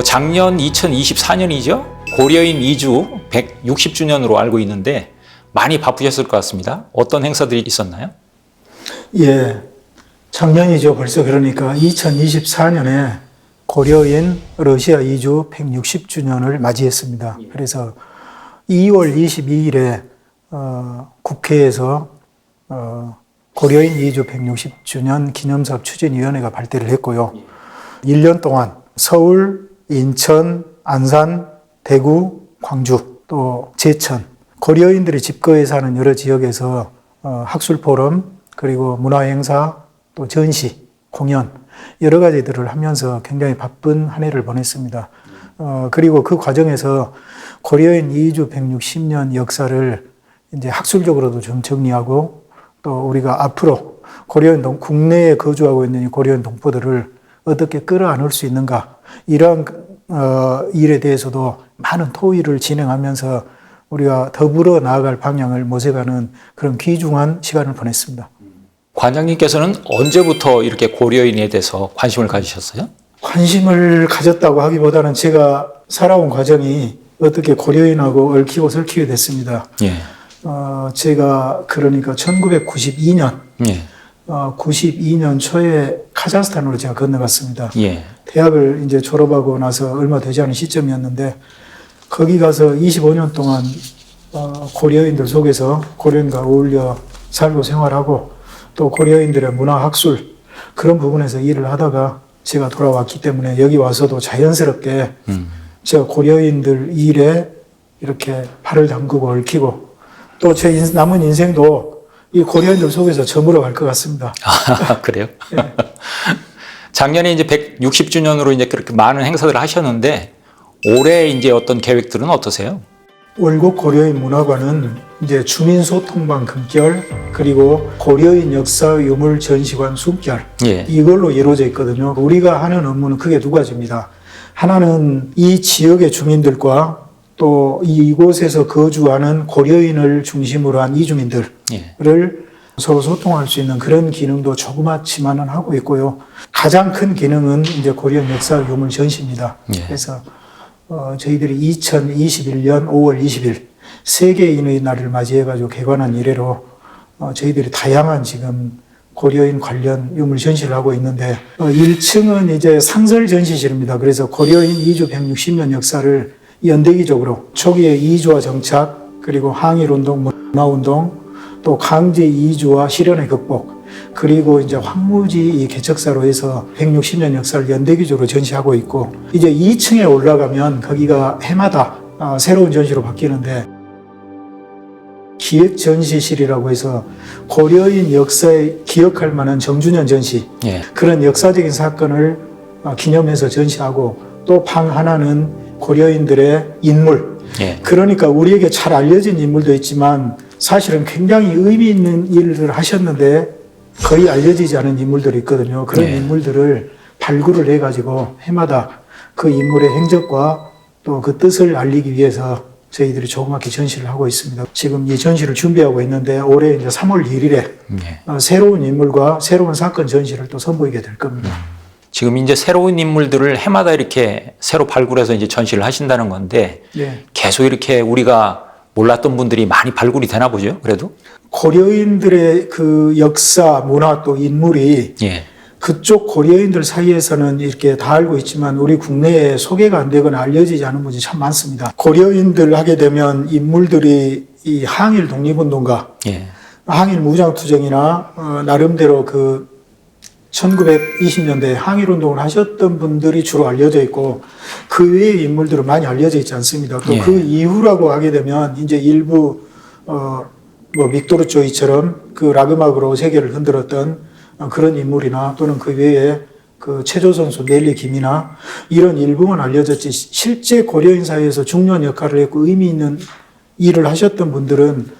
작년 2024년이죠. 고려인 이주 160주년으로 알고 있는데 많이 바쁘셨을 것 같습니다. 어떤 행사들이 있었나요? 예, 작년이죠. 벌써 그러니까 2024년에 고려인 러시아 이주 160주년을 맞이했습니다. 그래서 2월 22일에 국회에서 고려인 이주 160주년 기념사업 추진위원회가 발대를 했고요. 1년 동안 서울, 인천, 안산, 대구, 광주, 또 제천, 고려인들이 집거해 사는 여러 지역에서 학술포럼, 그리고 문화행사, 또 전시, 공연, 여러 가지들을 하면서 굉장히 바쁜 한 해를 보냈습니다. 그리고 그 과정에서 고려인 이주 160년 역사를 이제 학술적으로도 좀 정리하고 또 우리가 앞으로 고려인 국내에 거주하고 있는 고려인 동포들을 어떻게 끌어안을 수 있는가, 이러한 일에 대해서도 많은 토의를 진행하면서 우리가 더불어 나아갈 방향을 모색하는 그런 귀중한 시간을 보냈습니다. 관장님께서는 언제부터 이렇게 고려인에 대해서 관심을 가지셨어요? 관심을 가졌다고 하기보다는 제가 살아온 과정이 어떻게 고려인하고 얽히고 설키게 됐습니다. 예. 제가 그러니까 1992년, 예. 92년 초에 카자흐스탄으로 제가 건너갔습니다. 예. 대학을 이제 졸업하고 나서 얼마 되지 않은 시점이었는데 거기 가서 25년 동안 고려인들 속에서 고려인과 어울려 살고 생활하고 또 고려인들의 문화 학술 그런 부분에서 일을 하다가 제가 돌아왔기 때문에 여기 와서도 자연스럽게 제가 고려인들 일에 이렇게 발을 담그고 얽히고 또 제 남은 인생도 이 고려인들 속에서 저물어 갈 것 같습니다. 아, 그래요? 네. 작년에 이제 160주년으로 이제 그렇게 많은 행사들을 하셨는데 올해 이제 어떤 계획들은 어떠세요? 월곡 고려인 문화관은 이제 주민소통방 금결 그리고 고려인 역사 유물 전시관 숨결 예. 이걸로 이루어져 있거든요. 우리가 하는 업무는 크게 두 가지입니다. 하나는 이 지역의 주민들과 또 이곳에서 거주하는 고려인을 중심으로 한 이주민들을 예. 서로 소통할 수 있는 그런 기능도 조그맣지만은 하고 있고요. 가장 큰 기능은 이제 고려인 역사 유물 전시입니다. 예. 그래서 저희들이 2021년 5월 20일 세계인의 날을 맞이해가지고 개관한 이래로 저희들이 다양한 지금 고려인 관련 유물 전시를 하고 있는데 1층은 이제 상설 전시실입니다. 그래서 고려인 이주 160년 역사를 연대기적으로 초기의 이주와 정착, 그리고 항일운동, 문화운동, 또 강제 이주와 실현의 극복, 그리고 이제 황무지 이 개척사로 해서 160년 역사를 연대기적으로 전시하고 있고, 이제 2층에 올라가면 거기가 해마다 새로운 전시로 바뀌는데 기획 전시실이라고 해서 고려인 역사에 기억할 만한 정준현 전시, 예. 그런 역사적인 사건을 기념해서 전시하고, 또 방 하나는 고려인들의 인물, 예. 그러니까 우리에게 잘 알려진 인물도 있지만 사실은 굉장히 의미 있는 일을 하셨는데 거의 알려지지 않은 인물들이 있거든요. 그런 예. 인물들을 발굴을 해가지고 해마다 그 인물의 행적과 또 그 뜻을 알리기 위해서 저희들이 조그맣게 전시를 하고 있습니다. 지금 이 전시를 준비하고 있는데 올해 이제 3월 1일에 예. 새로운 인물과 새로운 사건 전시를 또 선보이게 될 겁니다. 지금 이제 새로운 인물들을 해마다 이렇게 새로 발굴해서 이제 전시를 하신다는 건데 예. 계속 이렇게 우리가 몰랐던 분들이 많이 발굴이 되나 보죠, 그래도? 고려인들의 그 역사, 문화 또 인물이 예. 그쪽 고려인들 사이에서는 이렇게 다 알고 있지만 우리 국내에 소개가 안 되거나 알려지지 않은 분이 참 많습니다. 고려인들 하게 되면 인물들이 이 항일 독립운동가, 예. 항일 무장투쟁이나 나름대로 그 1920년대에 항일운동을 하셨던 분들이 주로 알려져 있고 그 외의 인물들은 많이 알려져 있지 않습니다. 또 그 예. 이후라고 하게 되면 이제 일부 뭐 빅토르 조이처럼 그 락 음악으로 세계를 흔들었던 그런 인물이나 또는 그 외에 그 체조 선수 넬리 김이나 이런 일부만 알려졌지 실제 고려인 사회에서 중요한 역할을 했고 의미 있는 일을 하셨던 분들은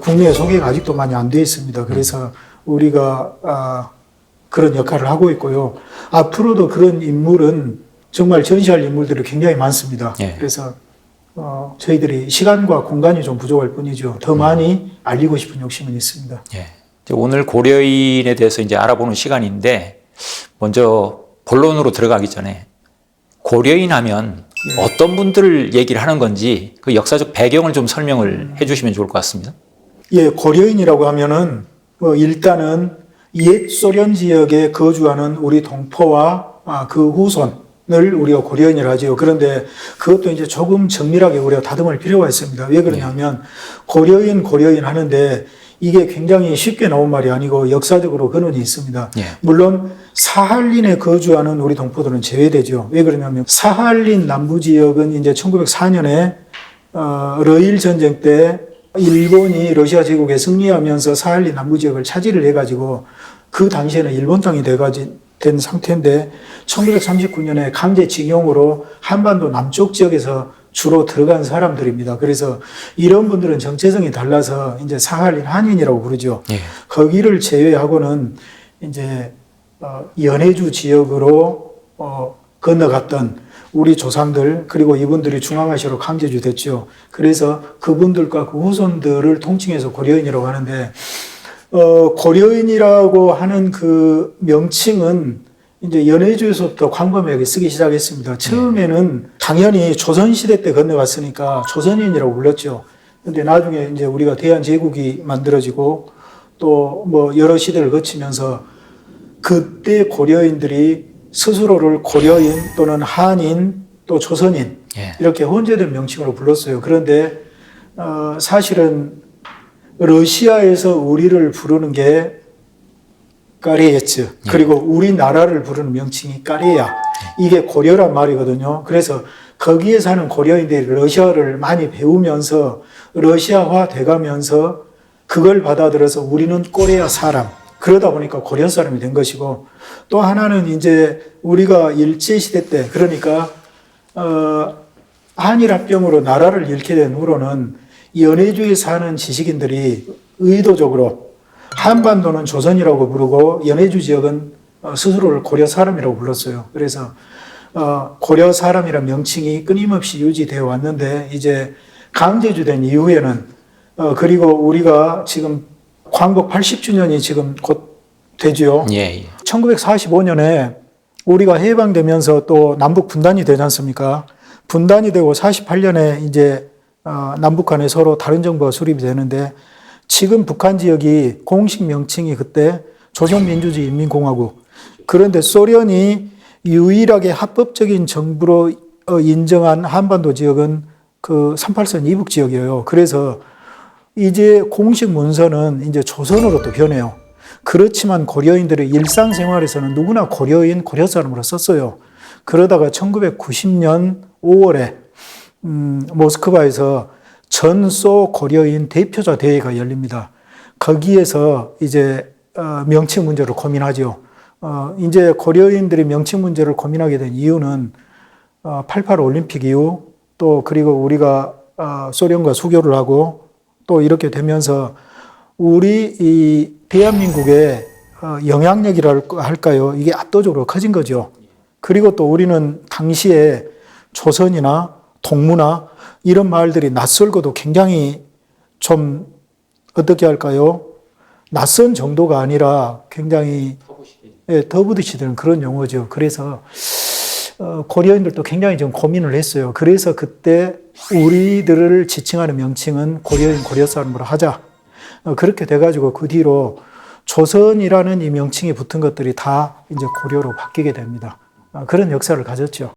국내에 소개가 아직도 많이 안 돼 있습니다. 그래서 우리가 그런 역할을 하고 있고요. 앞으로도 그런 인물은 정말 전시할 인물들이 굉장히 많습니다. 예. 그래서 저희들이 시간과 공간이 좀 부족할 뿐이죠. 더 많이 알리고 싶은 욕심은 있습니다. 예. 오늘 고려인에 대해서 이제 알아보는 시간인데 먼저 본론으로 들어가기 전에 고려인 하면 어떤 분들을 얘기를 하는 건지 그 역사적 배경을 좀 설명을 해주시면 좋을 것 같습니다. 예, 고려인이라고 하면은 일단은 옛 소련 지역에 거주하는 우리 동포와 그 후손을 우리가 고려인이라 하지요. 그런데 그것도 이제 조금 정밀하게 우리가 다듬을 필요가 있습니다. 왜 그러냐면 고려인 하는데 이게 굉장히 쉽게 나온 말이 아니고 역사적으로 근원이 있습니다. 예. 물론 사할린에 거주하는 우리 동포들은 제외되죠. 왜 그러냐면 사할린 남부 지역은 이제 1904년에 러일 전쟁 때 일본이 러시아 제국에 승리하면서 사할린 남부 지역을 차지를 해가지고 그 당시에는 일본 땅이 된 상태인데 1939년에 강제징용으로 한반도 남쪽 지역에서 주로 들어간 사람들입니다. 그래서 이런 분들은 정체성이 달라서 이제 사할린 한인이라고 부르죠. 예. 거기를 제외하고는 이제 연해주 지역으로 건너갔던 우리 조상들 그리고 이분들이 중앙아시아로 강제주 됐죠. 그래서 그분들과 그 후손들을 통칭해서 고려인이라고 하는데 고려인이라고 하는 그 명칭은 이제 연해주에서부터 광범위하게 쓰기 시작했습니다. 처음에는 당연히 조선시대 때 건너갔으니까 조선인이라고 불렀죠. 근데 나중에 이제 우리가 대한제국이 만들어지고 또 뭐 여러 시대를 거치면서 그때 고려인들이 스스로를 고려인 또는 한인 또 조선인 이렇게 혼재된 명칭으로 불렀어요. 그런데 사실은 러시아에서 우리를 부르는 게 까레예츠 그리고 우리나라를 부르는 명칭이 까레야 이게 고려란 말이거든요. 그래서 거기에 사는 고려인들이 러시아를 많이 배우면서 러시아화 돼가면서 그걸 받아들여서 우리는 꼬레아 사람 그러다 보니까 고려 사람이 된 것이고 또 하나는 이제 우리가 일제시대 때 그러니까 한일합병으로 나라를 잃게 된 후로는 연해주에 사는 지식인들이 의도적으로 한반도는 조선이라고 부르고 연해주 지역은 스스로를 고려 사람이라고 불렀어요. 그래서 고려 사람이라는 명칭이 끊임없이 유지되어 왔는데 이제 강제주 된 이후에는 그리고 우리가 지금 광복 80주년이 지금 곧 되죠. 예. 1945년에 우리가 해방되면서 또 남북 분단이 되지 않습니까? 분단이 되고 48년에 이제 남북 간에 서로 다른 정부가 수립이 되는데 지금 북한 지역이 공식 명칭이 그때 조선민주주의 인민공화국. 그런데 소련이 유일하게 합법적인 정부로 인정한 한반도 지역은 그 38선 이북 지역이에요. 그래서 이제 공식 문서는 이제 조선으로 또 변해요. 그렇지만 고려인들의 일상생활에서는 누구나 고려인, 고려 사람으로 썼어요. 그러다가 1990년 5월에 모스크바에서 전소 고려인 대표자 대회가 열립니다. 거기에서 이제 명칭 문제를 고민하죠. 이제 고려인들이 명칭 문제를 고민하게 된 이유는 88 올림픽 이후 또 그리고 우리가 소련과 수교를 하고 또 이렇게 되면서 우리 이 대한민국의 영향력이랄 할까요? 이게 압도적으로 커진 거죠. 그리고 또 우리는 당시에 조선이나 동문화 이런 말들이 낯설고도 굉장히 좀 어떻게 할까요? 낯선 정도가 아니라 굉장히 더부딪히는 그런 용어죠. 그래서 고려인들도 굉장히 좀 고민을 했어요. 그래서 그때 우리들을 지칭하는 명칭은 고려인, 고려 사람으로 하자. 그렇게 돼가지고 그 뒤로 조선이라는 이 명칭이 붙은 것들이 다 이제 고려로 바뀌게 됩니다. 그런 역사를 가졌죠.